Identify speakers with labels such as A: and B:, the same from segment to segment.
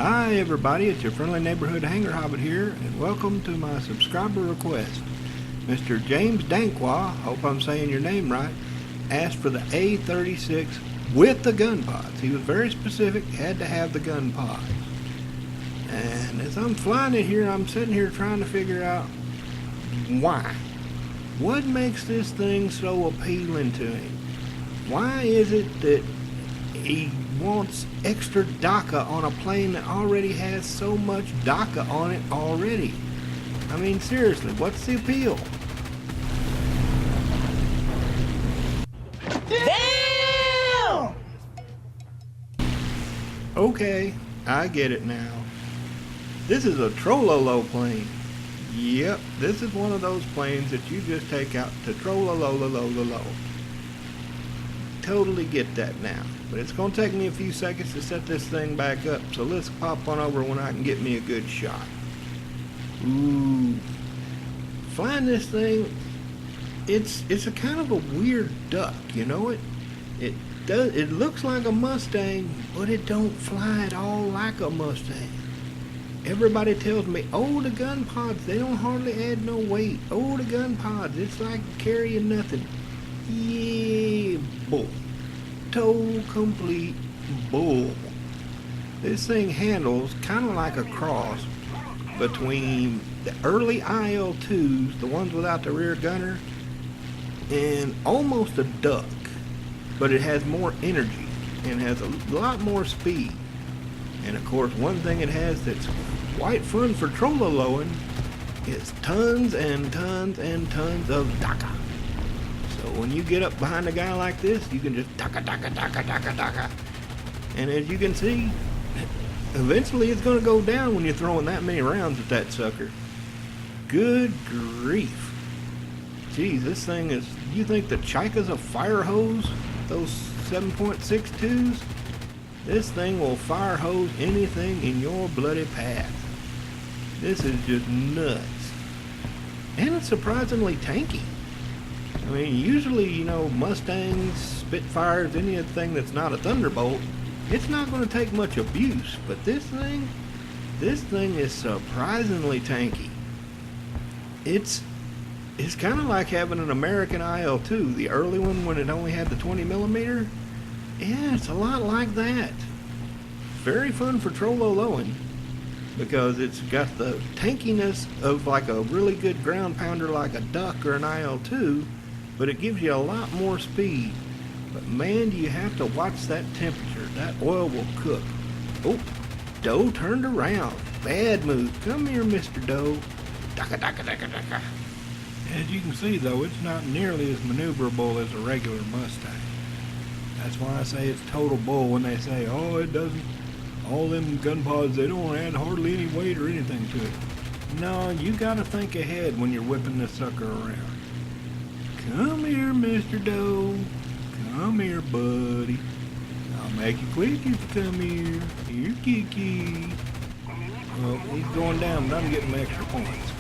A: Hi everybody, it's your friendly neighborhood hanger hobbit here, and welcome to my subscriber request. Mr. James Danquah, hope I'm saying your name right, asked for the A36 with the gun pods. He was very specific, had to have the gun pods. And as I'm flying it here, I'm sitting here trying to figure out why. What makes this thing so appealing to him? Why is it that he wants extra Dakka on a plane that already has so much Dakka on it already? I mean, seriously, what's the appeal?
B: Damn!
A: Okay, I get it now. This is a Trollolo plane. Yep, this is one of those planes that you just take out to Trollolo. Totally get that now. But it's going to take me a few seconds to set this thing back up, so let's pop on over when I can get me a good shot. Ooh. Flying this thing, it's a kind of a weird duck, you know it? It looks like a Mustang, but it don't fly at all like a Mustang. Everybody tells me, oh, the gun pods, they don't hardly add no weight. Oh, the gun pods, it's like carrying nothing. Yeah, bull. Total complete bull. This thing handles kind of like a cross between the early IL-2s, the ones without the rear gunner, and almost a duck, but it has more energy and has a lot more speed. And of course, one thing it has that's quite fun for Trolloloing is tons and tons and tons of Dakka. So when you get up behind a guy like this, you can just Dakka. And as you can see, eventually it's going to go down when you're throwing that many rounds at that sucker. Good grief. Geez, this thing is, you think the Chika's a fire hose? Those 7.62s? This thing will fire hose anything in your bloody path. This is just nuts. And it's surprisingly tanky. I mean, usually, you know, Mustangs, Spitfires, anything that's not a Thunderbolt, it's not going to take much abuse. But this thing is surprisingly tanky. It's kind of like having an American IL-2, the early one when it only had the 20mm. Yeah, it's a lot like that. Very fun for Trolloloing because it's got the tankiness of like a really good ground pounder like a duck or an IL-2, but it gives you a lot more speed. But man, do you have to watch that temperature. That oil will cook. Oh, Doe turned around. Bad move. Come here, Mr. Doe. Dakka. As you can see though, it's not nearly as maneuverable as a regular Mustang. That's why I say it's total bull when they say, oh, it doesn't, all them gun pods, they don't add hardly any weight or anything to it. No, you gotta think ahead when you're whipping this sucker around. Come here, Mr. Doe. Come here, buddy. I'll make you quick if you come here. Here, Kiki. Well, he's going down, but I'm getting extra points.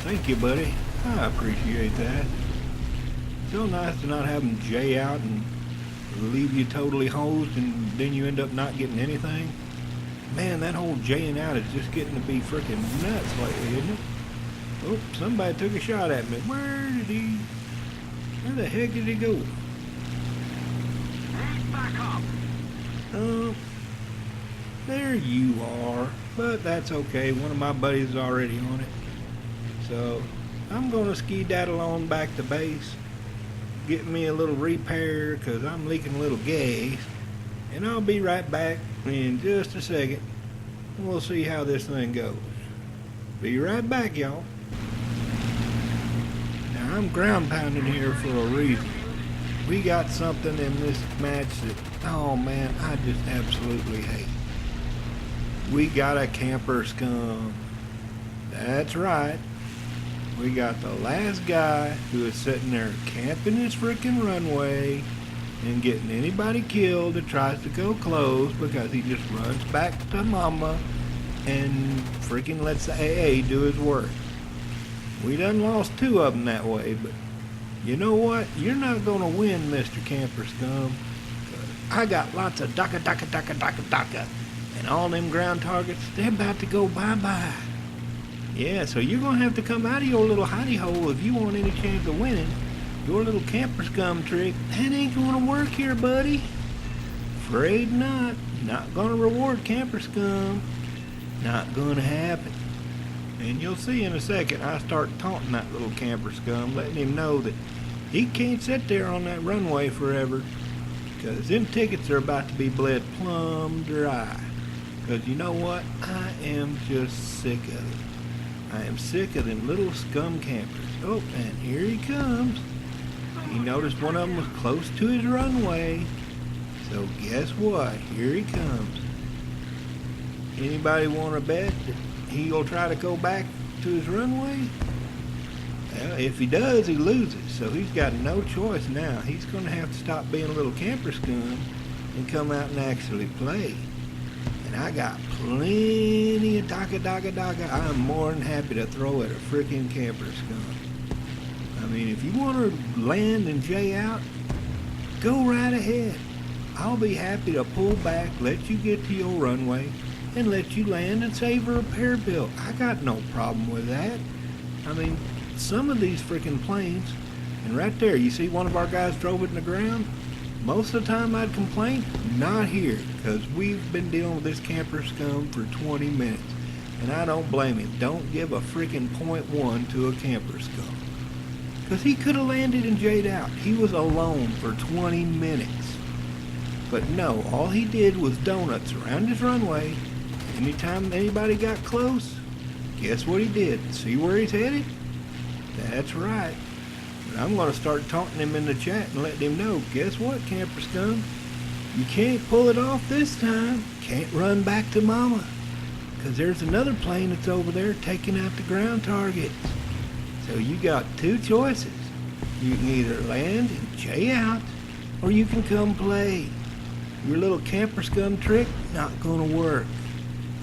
A: Thank you, buddy. I appreciate that. So nice to not have him jay out and leave you totally hosed and then you end up not getting anything. Man, that whole jaying out is just getting to be freaking nuts lately, isn't it? Oh, somebody took a shot at me. Where the heck did he go?
B: Back up.
A: Oh, there you are. But that's okay. One of my buddies is already on it. So I'm gonna ski-daddle on back to base. Get me a little repair because I'm leaking a little gas, and I'll be right back in just a second. We'll see how this thing goes. Be right back, y'all. Now I'm ground pounding here for a reason. We got something in this match that, oh man, I just absolutely hate. We got a camper scum. That's right. We got the last guy who is sitting there camping his freaking runway and getting anybody killed that tries to go close because he just runs back to mama and freaking lets the AA do his work. We done lost 2 of them that way, but you know what? You're not going to win, Mr. Camper Scum. I got lots of Dakka, And all them ground targets, they're about to go bye-bye. Yeah, so you're going to have to come out of your little hidey hole if you want any chance of winning. Your little camper scum trick, that ain't going to work here, buddy. Afraid not. Not going to reward camper scum. Not going to happen. And you'll see in a second, I start taunting that little camper scum, letting him know that he can't sit there on that runway forever, because them tickets are about to be bled plumb dry. Because you know what? I am just sick of it. I am sick of them little scum campers. Oh, and here he comes. He noticed one of them was close to his runway. So guess what? Here he comes. Anybody want to bet that he'll try to go back to his runway? Well, if he does, he loses. So he's got no choice now. He's going to have to stop being a little camper scum and come out and actually play. And I got plenty of Dakka. I'm more than happy to throw at a freaking camper scum. I mean, if you want to land and jay out, go right ahead. I'll be happy to pull back, let you get to your runway, and let you land and save a repair bill. I got no problem with that. I mean, some of these freaking planes, and right there, you see one of our guys drove it in the ground? Most of the time I'd complain, not here, because we've been dealing with this camper scum for 20 minutes. And I don't blame him. Don't give a freaking .1 to a camper scum. Because he could have landed and jayed out. He was alone for 20 minutes. But no, all he did was donuts around his runway. Anytime anybody got close, guess what he did? See where he's headed? That's right. But I'm going to start taunting him in the chat and letting him know, guess what, camper scum? You can't pull it off this time. Can't run back to mama. Because there's another plane that's over there taking out the ground targets. So you got two choices. You can either land and jay out, or you can come play. Your little camper scum trick, not going to work.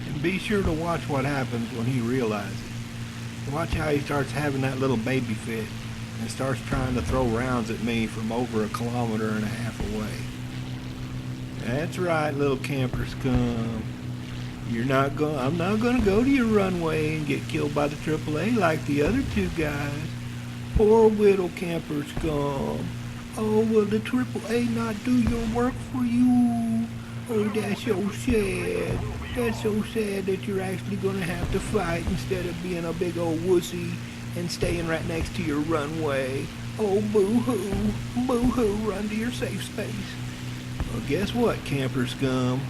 A: And be sure to watch what happens when he realizes. Watch how he starts having that little baby fit and starts trying to throw rounds at me from over 1.5 kilometers away. That's right, little camper scum. I'm not gonna go to your runway and get killed by the AAA like the other two guys. Poor little camper scum. Oh, will the AAA not do your work for you? Oh, that's so sad. That's so sad that you're actually gonna have to fight instead of being a big old wussy and staying right next to your runway. Oh, boo-hoo. Boo-hoo, run to your safe space. Well, guess what, camper scum?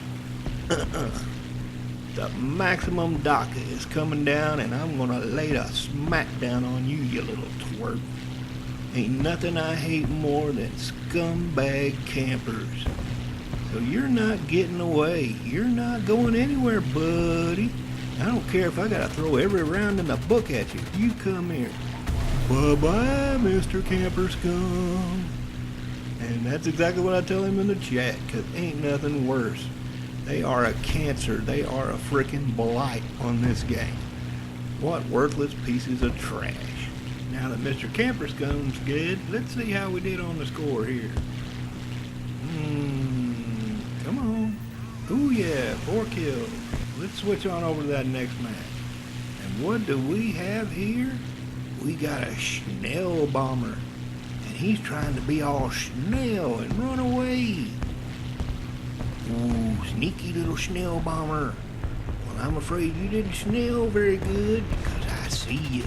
A: The maximum Dakka is coming down, and I'm gonna lay the smack down on you, you little twerp. Ain't nothing I hate more than scumbag campers. So you're not getting away. You're not going anywhere, buddy. I don't care if I gotta throw every round in the book at you. You come here. Bye-bye, Mr. Camper Scum. And that's exactly what I tell him in the chat, because ain't nothing worse. They are a cancer. They are a frickin' blight on this game. What worthless pieces of trash. Now that Mr. Camper Scum's good, let's see how we did on the score here. Come on. Ooh yeah, 4 kills. Let's switch on over to that next match. And what do we have here? We got a Schnell bomber. And he's trying to be all Schnell and run away. Ooh, sneaky little Schnell bomber. Well, I'm afraid you didn't Schnell very good, because I see you.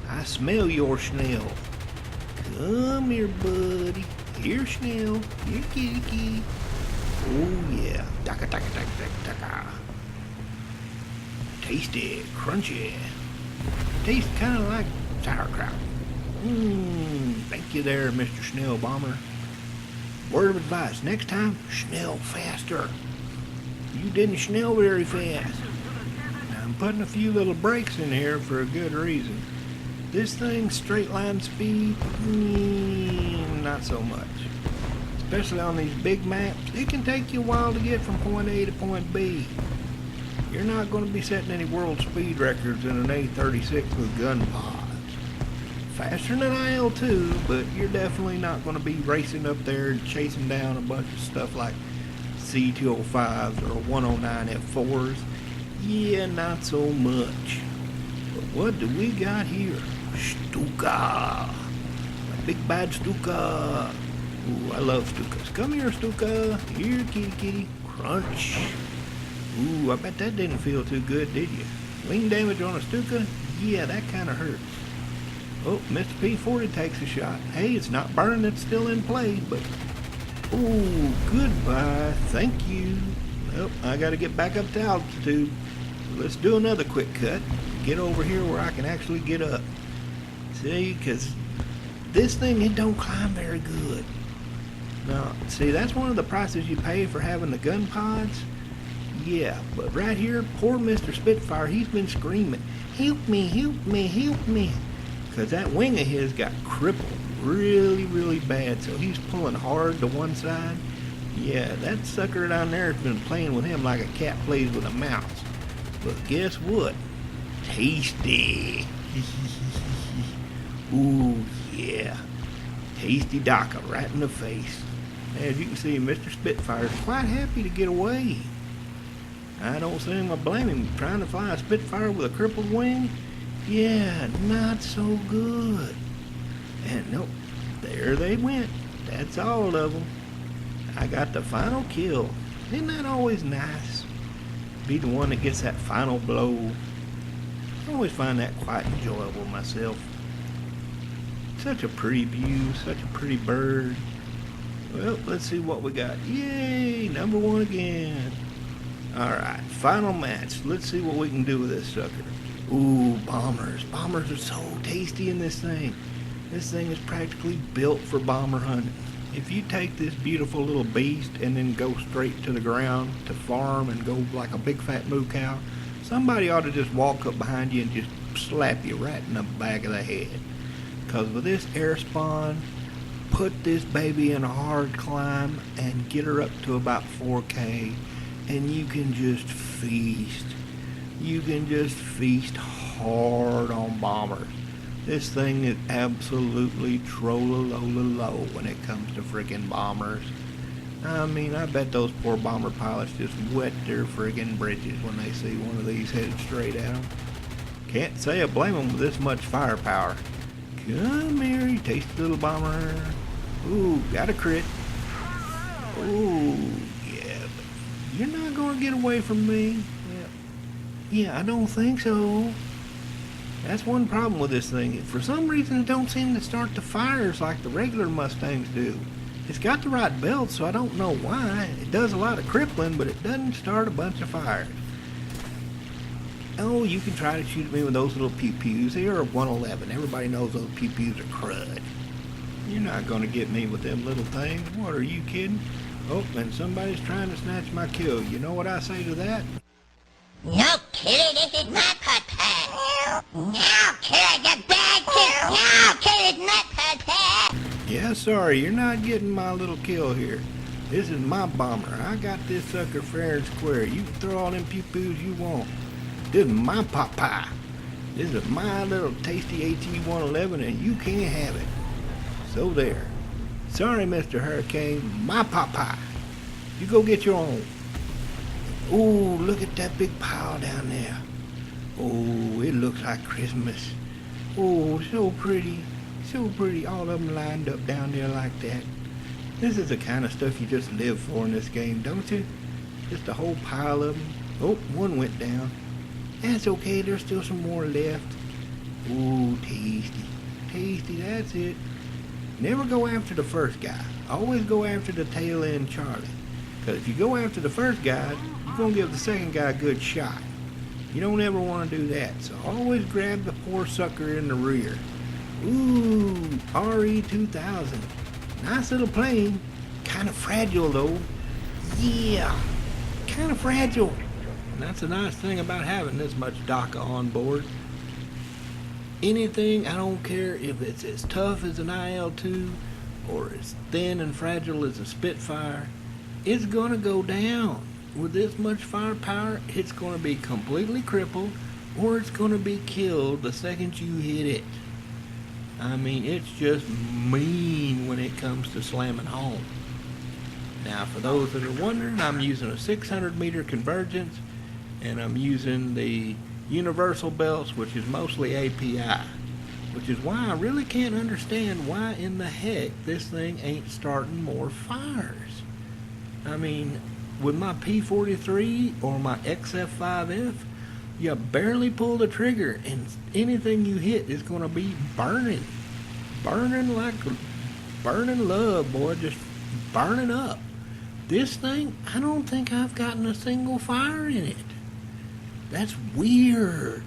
A: I smell your Schnell. Come here, buddy. Here, Schnell. Here, kitty. Oh, yeah. Dakka. Tasty, crunchy. Tastes kind of like sauerkraut. Thank you there, Mr. Schnell bomber. Word of advice, next time, Schnell faster. You didn't Schnell very fast. Now, I'm putting a few little brakes in here for a good reason. This thing's straight line speed, not so much. Especially on these big maps, it can take you a while to get from point A to point B. You're not going to be setting any world speed records in an A36 with gunpods. Faster than IL-2, but you're definitely not going to be racing up there and chasing down a bunch of stuff like C205s or 109 F4s. Yeah, not so much. But what do we got here? Stuka. A big bad Stuka. Ooh, I love Stukas. Come here, Stuka. Here, kitty kitty. Crunch. Ooh, I bet that didn't feel too good, did you? Wing damage on a Stuka? Yeah, that kind of hurts. Oh, Mr. P40 takes a shot. Hey, it's not burning, it's still in play, but... Ooh, goodbye. Thank you. Well, I gotta get back up to altitude. Let's do another quick cut. Get over here where I can actually get up. See, because this thing, it don't climb very good. Now, see, that's one of the prices you pay for having the gun pods. Yeah, but right here, poor Mr. Spitfire, he's been screaming, help me, help me, help me. Because that wing of his got crippled really, really bad, so he's pulling hard to one side. Yeah, that sucker down there has been playing with him like a cat plays with a mouse. But guess what? Tasty. Ooh, yeah. Tasty Dakka right in the face. As you can see, Mr. Spitfire is quite happy to get away. I don't see him, I blame him. Trying to fly a Spitfire with a crippled wing? Yeah, not so good. And nope, there they went. That's all of them. I got the final kill. Isn't that always nice? Be the one that gets that final blow. I always find that quite enjoyable myself. Such a pretty view, such a pretty bird. Well, let's see what we got. Yay, number one again. Alright, final match. Let's see what we can do with this sucker. Ooh, bombers. Bombers are so tasty in this thing. This thing is practically built for bomber hunting. If you take this beautiful little beast and then go straight to the ground to farm and go like a big fat moo cow, somebody ought to just walk up behind you and just slap you right in the back of the head. Because with this air spawn, put this baby in a hard climb and get her up to about 4K, and you can just feast. You can just feast hard on bombers. This thing is absolutely troll-a-lola-low when it comes to friggin' bombers. I mean, I bet those poor bomber pilots just wet their friggin' britches when they see one of these headed straight at them. Can't say I blame them with this much firepower. Come here, you tasty little bomber. Ooh, got a crit. Ooh, yeah, but you're not gonna get away from me. Yeah, I don't think so. That's one problem with this thing. For some reason, it don't seem to start the fires like the regular Mustangs do. It's got the right belt, so I don't know why. It does a lot of crippling, but it doesn't start a bunch of fires. Oh, you can try to shoot at me with those little pew-pews. They are a 111. Everybody knows those pew-pews are crud. You're not going to get me with them little things. What, are you kidding? Oh, and somebody's trying to snatch my kill. You know what I say to that?
C: No, killer, this is my papa. No, killer, the bad kid. No, killer, not papa.
A: Yeah, sorry, you're not getting my little kill here. This is my bomber. I got this sucker fair and square. You can throw all them pew-pews you want. This is my papa. This is my little tasty HE-111, and you can't have it. So there. Sorry, Mr. Hurricane. My papa. You go get your own. Ooh, look at that big pile down there. Oh, it looks like Christmas. Oh, so pretty. So pretty. All of them lined up down there like that. This is the kind of stuff you just live for in this game, don't you? Just a whole pile of them. Oh, one went down. That's okay, there's still some more left. Ooh, tasty. Tasty, that's it. Never go after the first guy. Always go after the tail end Charlie. Because if you go after the first guy, you're going to give the second guy a good shot. You don't ever want to do that. So always grab the poor sucker in the rear. Ooh, RE-2000. Nice little plane. Kind of fragile though. Yeah, kind of fragile. And that's the nice thing about having this much Dakka on board. Anything, I don't care if it's as tough as an IL-2 or as thin and fragile as a Spitfire, it's gonna go down. With this much firepower, it's gonna be completely crippled or it's gonna be killed the second you hit it. I mean, it's just mean when it comes to slamming home. Now, for those that are wondering, I'm using a 600 meter convergence, and I'm using the universal belts, which is mostly API, which is why I really can't understand why in the heck this thing ain't starting more fires. I mean, with my P43 or my XF5F, you barely pull the trigger and anything you hit is going to be burning. Burning like burning love, boy, just burning up. This thing, I don't think I've gotten a single fire in it. That's weird.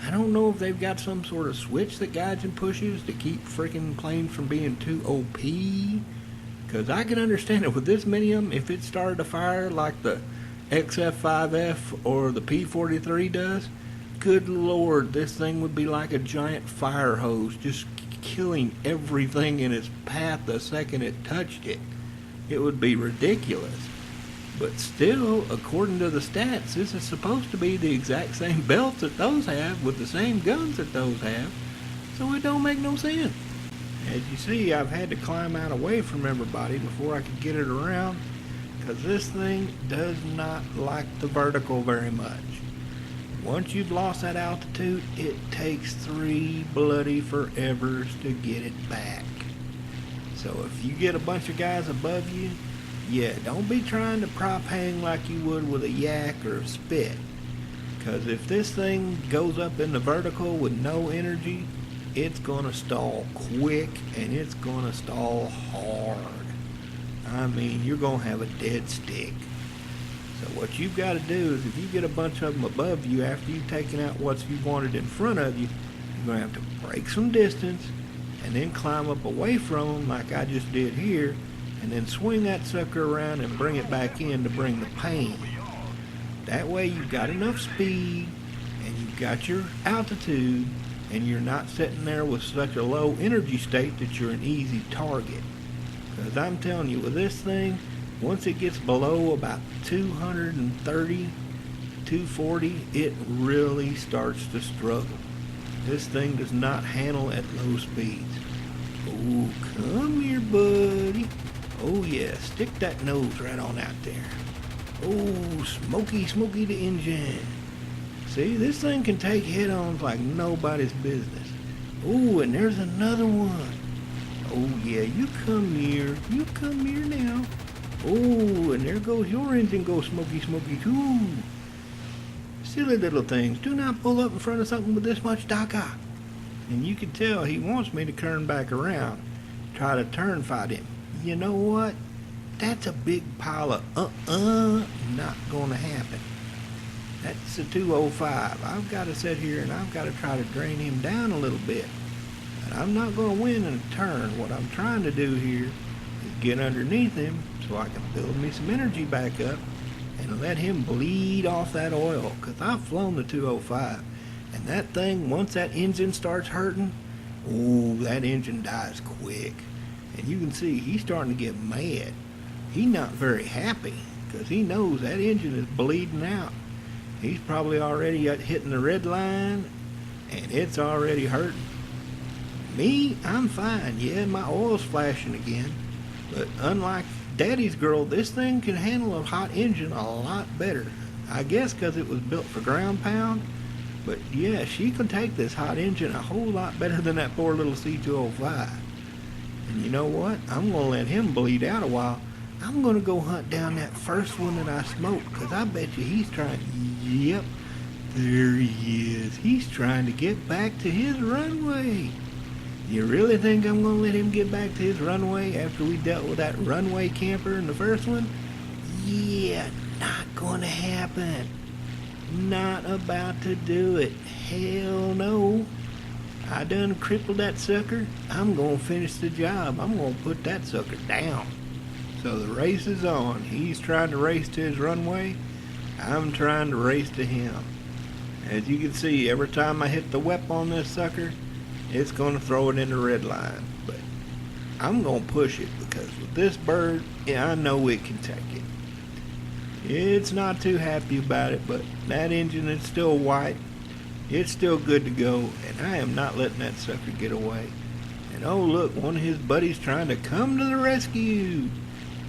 A: I don't know if they've got some sort of switch that guides and pushes to keep freaking planes from being too OP. Because I can understand it with this many of them, if it started a fire like the XF5F or the P43 does, good lord, this thing would be like a giant fire hose, just killing everything in its path the second it touched it. It would be ridiculous. But still, according to the stats, this is supposed to be the exact same belts that those have with the same guns that those have, so it don't make no sense. As you see, I've had to climb out away from everybody before I could get it around, because this thing does not like the vertical very much. Once you've lost that altitude, it takes 3 bloody forevers to get it back. So if you get a bunch of guys above you, yeah, don't be trying to prop hang like you would with a yak or a spit. Because if this thing goes up in the vertical with no energy, it's going to stall quick and it's going to stall hard. I mean, you're going to have a dead stick. So what you've got to do is if you get a bunch of them above you after you've taken out what you wanted in front of you, you're going to have to break some distance and then climb up away from them like I just did here, and then swing that sucker around and bring it back in to bring the pain. That way you've got enough speed and you've got your altitude and you're not sitting there with such a low energy state that you're an easy target. Because I'm telling you, with this thing, once it gets below about 230, 240, it really starts to struggle. This thing does not handle at low speeds. Oh, come here, buddy. Oh yeah, stick that nose right on out there. Oh, smoky, smoky the engine. See, this thing can take head-ons like nobody's business. Oh, and there's another one. Oh yeah, you come here. You come here now. Oh, and there goes your engine, go smoky, smoky too. Silly little things, do not pull up in front of something with this much Dakka. And you can tell he wants me to turn back around, try to turn fight him. You know what? That's a big pile of not gonna happen. That's a 205. I've got to sit here and I've got to try to drain him down a little bit. But I'm not gonna win in a turn. What I'm trying to do here is get underneath him so I can build me some energy back up and let him bleed off that oil. Because I've flown the 205. And that thing, once that engine starts hurting, ooh, that engine dies quick. And you can see he's starting to get mad. He's not very happy because he knows that engine is bleeding out. He's probably already hitting the red line and it's already hurting. Me, I'm fine. Yeah, my oil's flashing again. But unlike Daddy's girl, this thing can handle a hot engine a lot better. I guess because it was built for ground pound. But yeah, she can take this hot engine a whole lot better than that poor little C205. And you know what? I'm going to let him bleed out a while. I'm going to go hunt down that first one that I smoked, because I bet you he's trying... Yep, there he is. He's trying to get back to his runway. You really think I'm going to let him get back to his runway after we dealt with that runway camper in the first one? Yeah, not going to happen. Not about to do it. Hell no. I done crippled that sucker. I'm going to finish the job. I'm going to put that sucker down. So the race is on. He's trying to race to his runway. I'm trying to race to him. As you can see, every time I hit the whip on this sucker, it's going to throw it in the red line. But I'm going to push it because with this bird, yeah, I know it can take it. It's not too happy about it, but that engine is still white. It's still good to go, and I am not letting that sucker get away. And oh look, one of his buddies trying to come to the rescue.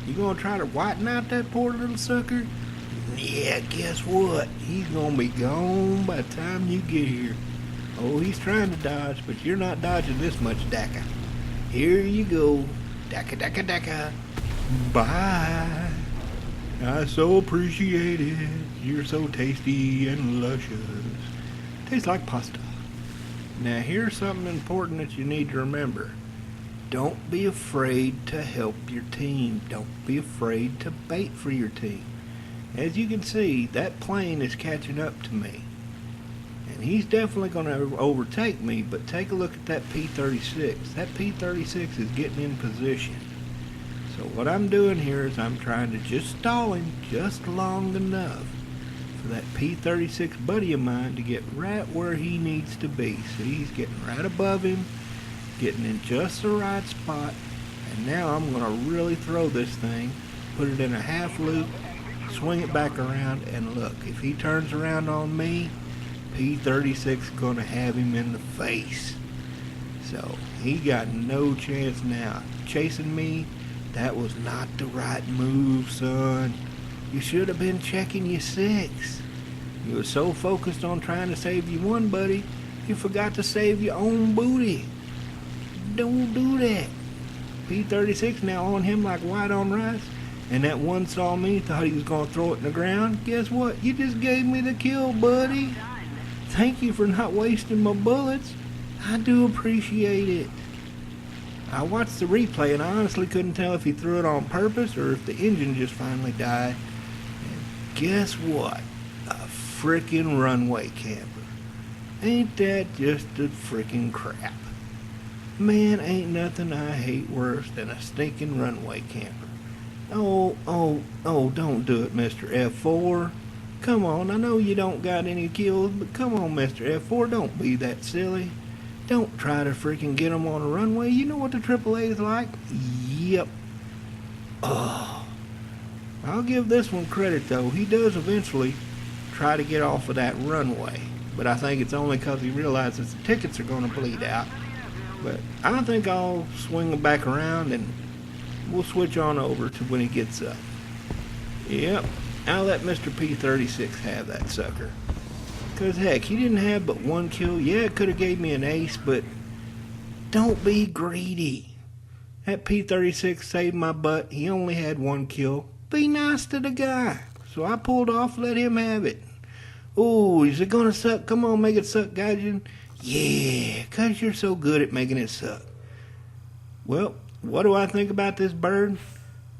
A: You gonna try to whiten out that poor little sucker? Yeah, guess what? He's gonna be gone by the time you get here. Oh, he's trying to dodge, but you're not dodging this much, Dakka. Here you go. Dakka, Dakka, Dakka. Bye. I so appreciate it. You're so tasty and luscious. Tastes like pasta. Now here's something important that you need to remember. Don't be afraid to help your team. Don't be afraid to bait for your team. As you can see, that plane is catching up to me. And he's definitely going to overtake me, but take a look at that P-36. That P-36 is getting in position. So what I'm doing here is I'm trying to just stall him just long enough for that P-36 buddy of mine to get right where he needs to be. See, he's getting right above him, getting in just the right spot. And now I'm going to really throw this thing, put it in a half loop, swing it back around, and look, if he turns around on me, P-36 is going to have him in the face. So he got no chance now. Chasing me, that was not the right move, son. You should have been checking your six. You were so focused on trying to save your one buddy, you forgot to save your own booty. Don't do that. P-36 now on him like white on rice. And that one saw me, thought he was going to throw it in the ground. Guess what? You just gave me the kill, buddy. Thank you for not wasting my bullets. I do appreciate it. I watched the replay and I honestly couldn't tell if he threw it on purpose or if the engine just finally died. And guess what? A frickin' runway camper. Ain't that just a frickin' crap? Man, ain't nothing I hate worse than a stinking runway camper. Oh, don't do it, Mr. F4. Come on, I know you don't got any kills, but come on, Mr. F4, don't be that silly. Don't try to freaking get them on a runway. You know what the AAA is like? Yep. Oh. I'll give this one credit, though. He does eventually try to get off of that runway. But I think it's only because he realizes the tickets are going to bleed out. But I think I'll swing him back around and we'll switch on over to when he gets up. Yep, I'll let Mr. P-36 have that sucker. Because heck, he didn't have but one kill. Yeah, it could have gave me an ace, but don't be greedy. That P-36 saved my butt. He only had one kill. Be nice to the guy. So I pulled off, let him have it. Oh, is it going to suck? Come on, make it suck, Gaijin. Yeah, because you're so good at making it suck. Well, what do I think about this bird?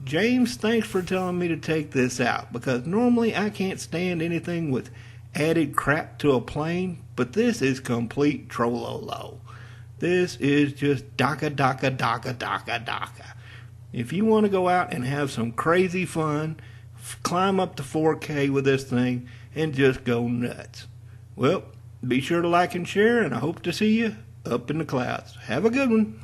A: James, thanks for telling me to take this out, because normally I can't stand anything with added crap to a plane, but this is complete trollolo. This is just Dakka, Dakka, Dakka, Dakka, Dakka. If you want to go out and have some crazy fun, climb up to 4K with this thing and just go nuts. Well, be sure to like and share, and I hope to see you up in the clouds. Have a good one.